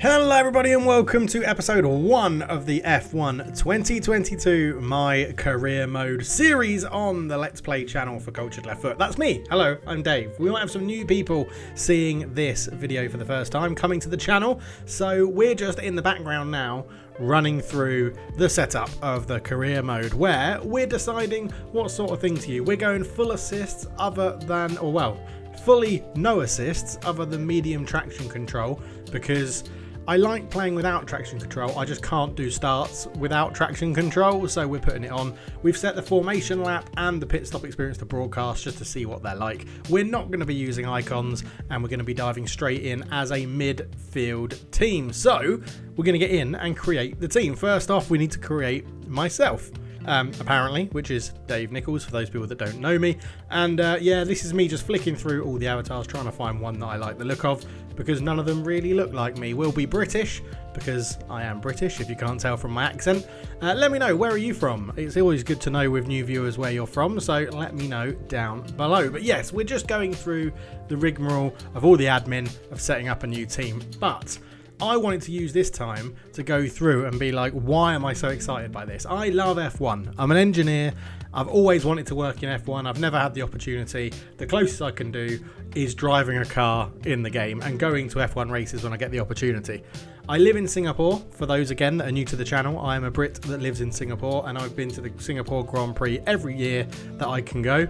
Hello everybody and welcome to episode 1 of the F1 2022 My Career Mode series on the Let's Play channel for Cultured Left Foot. That's me. Hello, I'm Dave. We might have some new people seeing this video for the first time coming to the channel, so we're just in the background now running through the setup of the career mode where we're deciding what sort of thing to use. We're going full assists other than, or well, fully no assists other than medium traction control, because I like playing without traction control. I just can't do starts without traction control, so we're putting it on. We've set the formation lap and the pit stop experience to broadcast just to see what they're like. We're not going to be using icons, and we're going to be diving straight in as a midfield team. So we're going to get in and create the team. First off, we need to create myself. Apparently, which is Dave Nichols for those people that don't know me. And yeah, this is me just flicking through all the avatars trying to find one that I like the look of, because none of them really look like me. We'll be British because I am British, if you can't tell from my accent. Let me know, where are you from? It's always good to know with new viewers where you're from, so let me know down below. But yes, we're just going through the rigmarole of all the admin of setting up a new team, but I wanted to use this time to go through and be like, why am I so excited by this? I love F1. I'm an engineer. I've always wanted to work in F1. I've never had the opportunity. The closest I can do is driving a car in the game and going to F1 races when I get the opportunity. I live in Singapore. For those, again, that are new to the channel, I am a Brit that lives in Singapore, and I've been to the Singapore Grand Prix every year that I can go.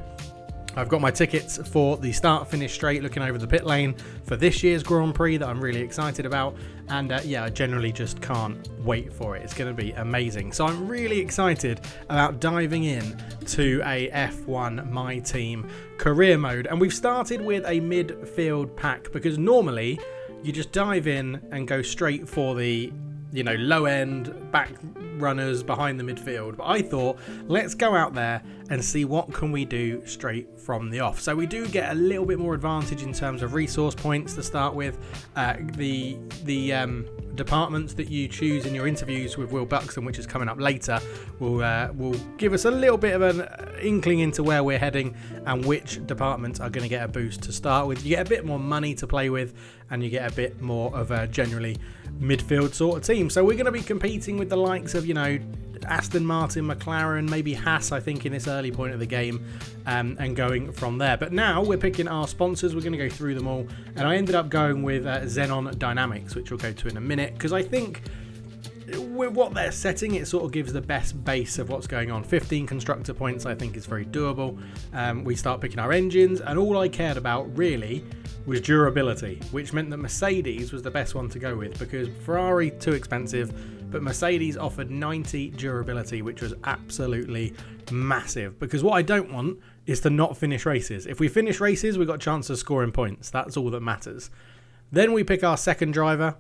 I've got my tickets for the start-finish straight looking over the pit lane for this year's Grand Prix that I'm really excited about, and yeah, I generally just can't wait for it. It's going to be amazing. So I'm really excited about diving in to a F1 My Team career mode, and we've started with a midfield pack because normally you just dive in and go straight for the, you know, low end back runners behind the midfield, but I thought, let's go out there and see what can we do straight from the off. So we do get a little bit more advantage in terms of resource points to start with. The departments that you choose in your interviews with Will Buxton, which is coming up later, will give us a little bit of an inkling into where we're heading and which departments are going to get a boost to start with. You get a bit more money to play with, and you get a bit more of a generally midfield sort of team. So we're going to be competing with the likes of, you know, Aston Martin, McLaren, maybe Haas, I think, in this early point of the game, and going from there. But now we're picking our sponsors. We're going to go through them all, and I ended up going with Xenon Dynamics, which we'll go to in a minute, because I think with what they're setting, it sort of gives the best base of what's going on. 15 constructor points, I think, is very doable. We start picking our engines, and all I cared about really was durability, which meant that Mercedes was the best one to go with, because Ferrari too expensive, but Mercedes offered 90 durability, which was absolutely massive, because what I don't want is to not finish races. If we finish races, we've got a chance of scoring points. That's all that matters. Then we pick our second driver,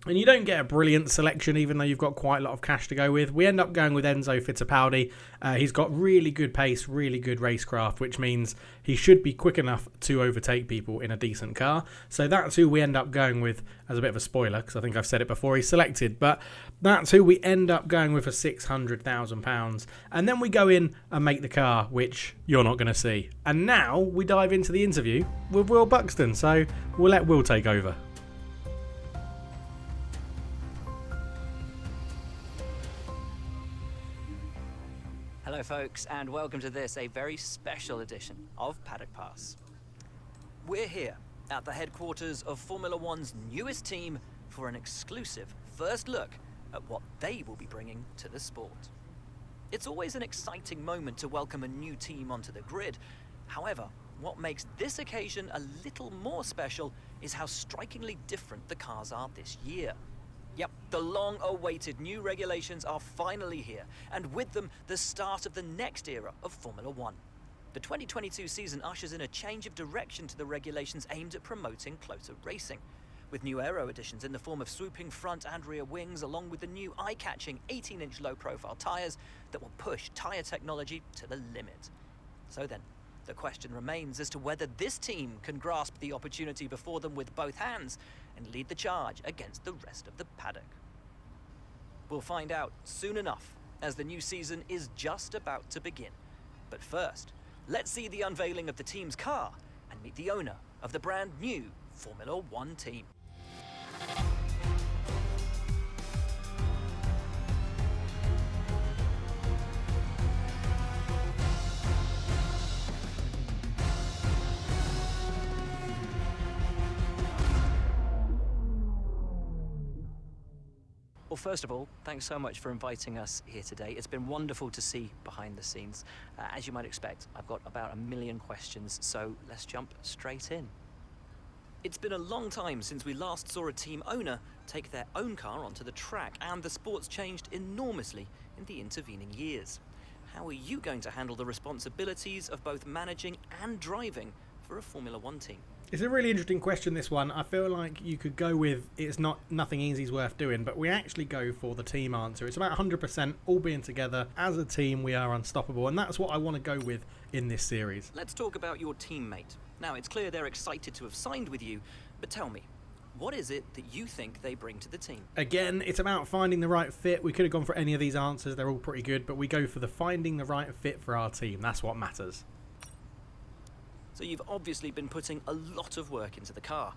and you don't get a brilliant selection, even though you've got quite a lot of cash to go with. We end up going with Enzo Fittipaldi. He's got really good pace, really good racecraft, which means he should be quick enough to overtake people in a decent car. So that's who we end up going with, as a bit of a spoiler, because I think I've said it before he's selected. But that's who we end up going with for £600,000. And then we go in and make the car, which you're not going to see. And now we dive into the interview with Will Buxton. So we'll let Will take over. Hello folks, and welcome to this, a very special edition of Paddock Pass. We're here at the headquarters of Formula One's newest team for an exclusive first look at what they will be bringing to the sport. It's always an exciting moment to welcome a new team onto the grid. However, what makes this occasion a little more special is how strikingly different the cars are this year. Yep, the long-awaited new regulations are finally here, and with them, the start of the next era of Formula One. The 2022 season ushers in a change of direction to the regulations aimed at promoting closer racing, with new aero additions in the form of swooping front and rear wings, along with the new eye-catching 18-inch low-profile tyres that will push tyre technology to the limit. So then, the question remains as to whether this team can grasp the opportunity before them with both hands and lead the charge against the rest of the paddock. We'll find out soon enough, as the new season is just about to begin. But first, let's see the unveiling of the team's car and meet the owner of the brand new Formula One team. Well, first of all, thanks so much for inviting us here today. It's been wonderful to see behind the scenes. As you might expect, I've got about a million questions, so let's jump straight in. It's been a long time since we last saw a team owner take their own car onto the track, and the sport's changed enormously in the intervening years. How are you going to handle the responsibilities of both managing and driving for a Formula One team? It's a really interesting question, this one. I feel like you could go with it's nothing easy is worth doing, but we actually go for the team answer. It's about 100% all being together. As a team, we are unstoppable, and that's what I want to go with in this series. Let's talk about your teammate. Now, it's clear they're excited to have signed with you, but tell me, what is it that you think they bring to the team? Again, it's about finding the right fit. We could have gone for any of these answers. They're all pretty good, but we go for the finding the right fit for our team. That's what matters. So you've obviously been putting a lot of work into the car.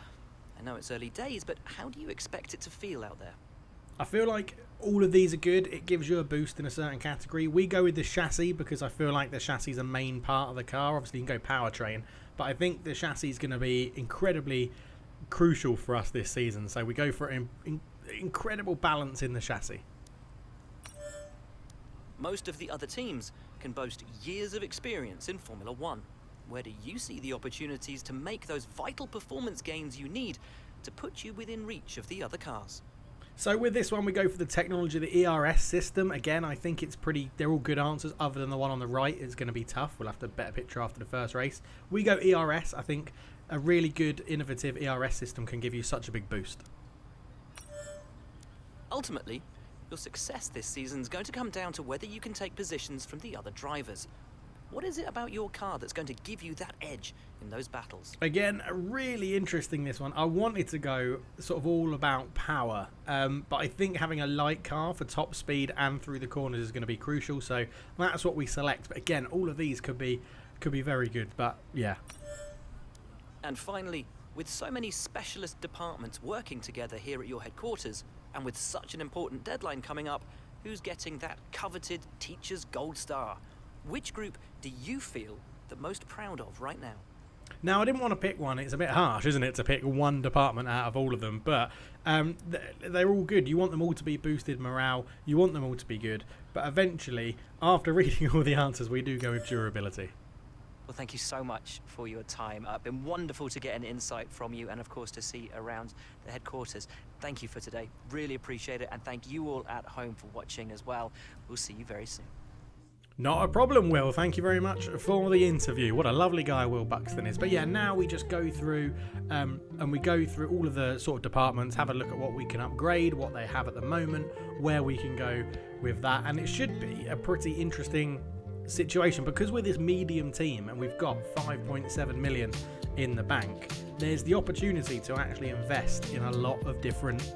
I know it's early days, but how do you expect it to feel out there? I feel like all of these are good. It gives you a boost in a certain category. We go with the chassis because I feel like the chassis is a main part of the car. Obviously, you can go powertrain, but I think the chassis is going to be incredibly crucial for us this season. So we go for incredible balance in the chassis. Most of the other teams can boast years of experience in Formula One. Where do you see the opportunities to make those vital performance gains you need to put you within reach of the other cars? So with this one, we go for the technology, the ERS system. Again, I think they're all good answers, other than the one on the right is going to be tough. We'll have to bet a picture after the first race. We go ERS. I think a really good, innovative ERS system can give you such a big boost. Ultimately, your success this season is going to come down to whether you can take positions from the other drivers. What is it about your car that's going to give you that edge in those battles? Again, really interesting, this one. I wanted to go sort of all about power, but I think having a light car for top speed and through the corners is going to be crucial, so that's what we select. But again, all of these could be very good, but yeah. And finally, with so many specialist departments working together here at your headquarters, and with such an important deadline coming up, who's getting that coveted Teacher's Gold Star? Which group do you feel the most proud of right now? Now, I didn't want to pick one. It's a bit harsh, isn't it, to pick one department out of all of them, but they're all good. You want them all to be boosted morale. You want them all to be good. But eventually, after reading all the answers, we do go with durability. Well, thank you so much for your time. It's been wonderful to get an insight from you and, of course, to see around the headquarters. Thank you for today. Really appreciate it. And thank you all at home for watching as well. We'll see you very soon. Not a problem, Will. Thank you very much for the interview. What a lovely guy Will Buxton is. But yeah, now we just go through and we go through all of the sort of departments, have a look at what we can upgrade, what they have at the moment, where we can go with that. And it should be a pretty interesting situation because we're this medium team and we've got 5.7 million in the bank. There's the opportunity to actually invest in a lot of different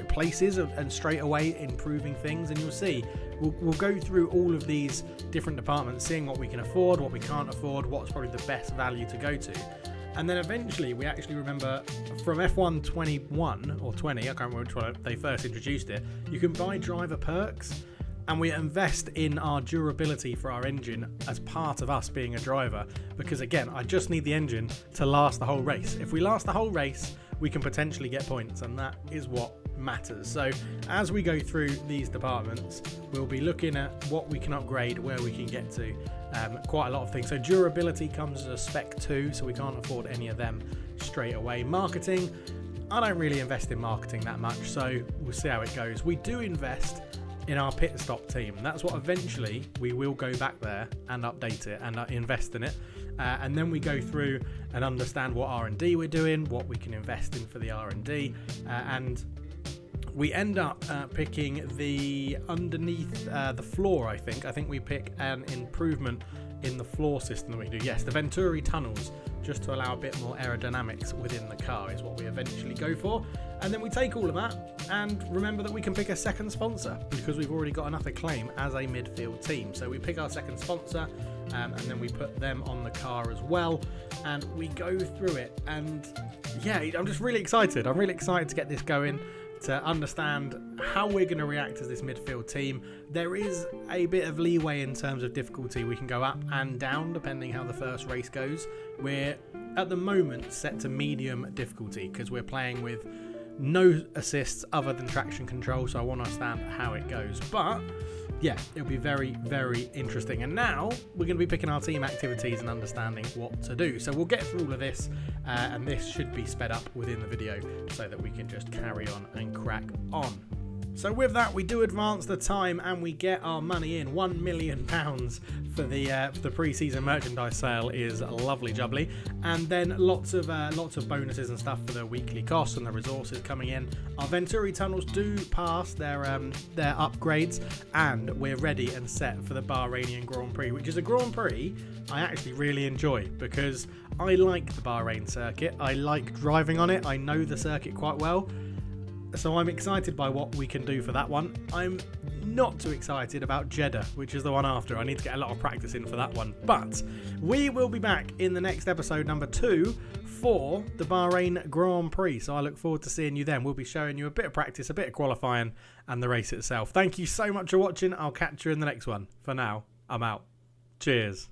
places and straight away improving things, and you'll see we'll go through all of these different departments, seeing what we can afford, what we can't afford, what's probably the best value to go to, and then eventually we actually remember from F1 21 or 20, I can't remember which one they first introduced it, you can buy driver perks, and we invest in our durability for our engine as part of us being a driver, because again, I just need the engine to last the whole race. If we last the whole race, we can potentially get points, and that is what matters. So as we go through these departments, we'll be looking at what we can upgrade, where we can get to, quite a lot of things. So durability comes as a spec 2, so we can't afford any of them straight away. Marketing, I don't really invest in marketing that much, so we'll see how it goes. We do invest in our pit stop team. That's what eventually we will go back there and update it and invest in it. And then we go through and understand what R&D we're doing, what we can invest in for the R&D, and we end up picking the underneath the floor. I think we pick an improvement in the floor system that we do. Yes, the Venturi tunnels, just to allow a bit more aerodynamics within the car is what we eventually go for. And then we take all of that and remember that we can pick a second sponsor because we've already got enough acclaim as a midfield team. So we pick our second sponsor and then we put them on the car as well, and we go through it. And yeah, I'm just really excited. I'm really excited to get this going, to understand how we're going to react as this midfield team. There is a bit of leeway in terms of difficulty. We can go up and down depending how the first race goes. We're at the moment set to medium difficulty because we're playing with no assists other than traction control, so I want to understand how it goes. But yeah, it'll be very, very interesting. And now we're going to be picking our team activities and understanding what to do. So we'll get through all of this, and this should be sped up within the video so that we can just carry on and crack on. So with that, we do advance the time and we get our money in. £1 million for the pre-season merchandise sale is lovely jubbly, and then lots of bonuses and stuff for the weekly costs and the resources coming in. Our Venturi tunnels do pass their upgrades, and we're ready and set for the Bahrainian Grand Prix, which is a Grand Prix I actually really enjoy because I like the Bahrain circuit. I like driving on it. I know the circuit quite well. So I'm excited by what we can do for that one. I'm not too excited about Jeddah, which is the one after. I need to get a lot of practice in for that one. But we will be back in the next episode, number 2, for the Bahrain Grand Prix. So I look forward to seeing you then. We'll be showing you a bit of practice, a bit of qualifying, and the race itself. Thank you so much for watching. I'll catch you in the next one. For now, I'm out. Cheers.